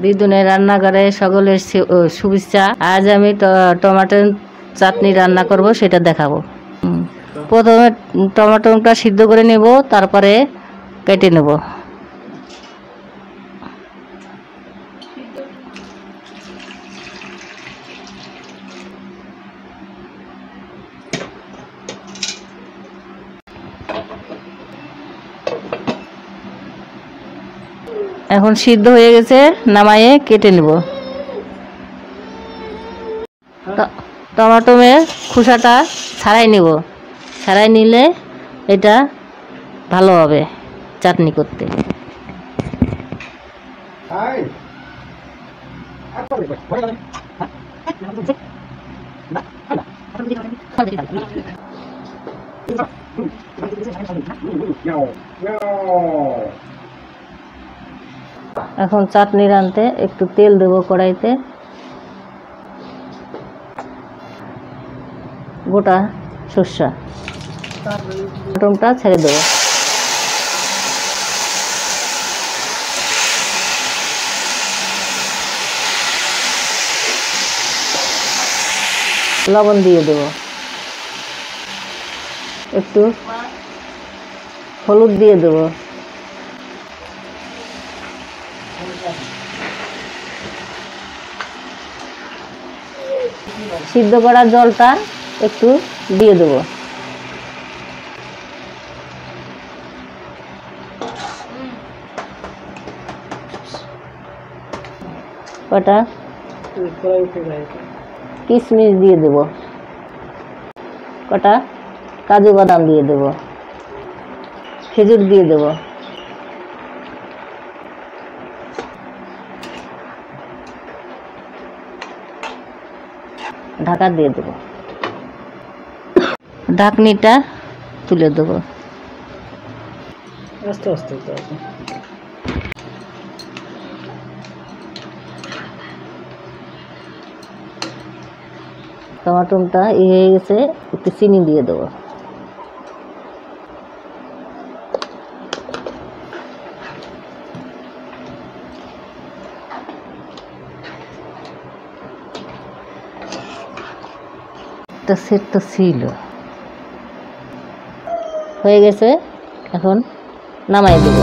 দিদুনের রান্নাঘরে সকলের শুভেচ্ছা। আজ আমি টমেটো চাটনি রান্না করব, সেটা দেখাবো। প্রথমে টমেটোটা সিদ্ধ করে নেব, তারপরে কেটে নেব। এখন সিদ্ধ হয়ে গেছে, নামায়ে কেটে নেব। টমেটোর খোসাটা ছাড়াই নেব, ছাড়াই নিলে এটা ভালো হবে চাটনি করতে। এখন চাটনি রাঁধতে একটু তেল দেব কড়াইতে। গোটা সরষা বাটনটা ছেড়ে দেব। লবণ দিয়ে দেব, একটু হলুদ দিয়ে দেব, সিদ্ধ করা জলটা একটু দিয়ে দেব। কটা কিশমিশ দিয়ে দেব, কটা কাজু বাদাম দিয়ে দেব, খেজুর দিয়ে দেব, ঢাকা দিয়ে দেব, ঢাকনিটা তুলে দেব। আস্তে আস্তে টমাটোটা হয়ে গেছে, একটু চিনি দিয়ে দেবো। সেট তো ছিল, হয়ে গেছে, এখন নামাই দেবো।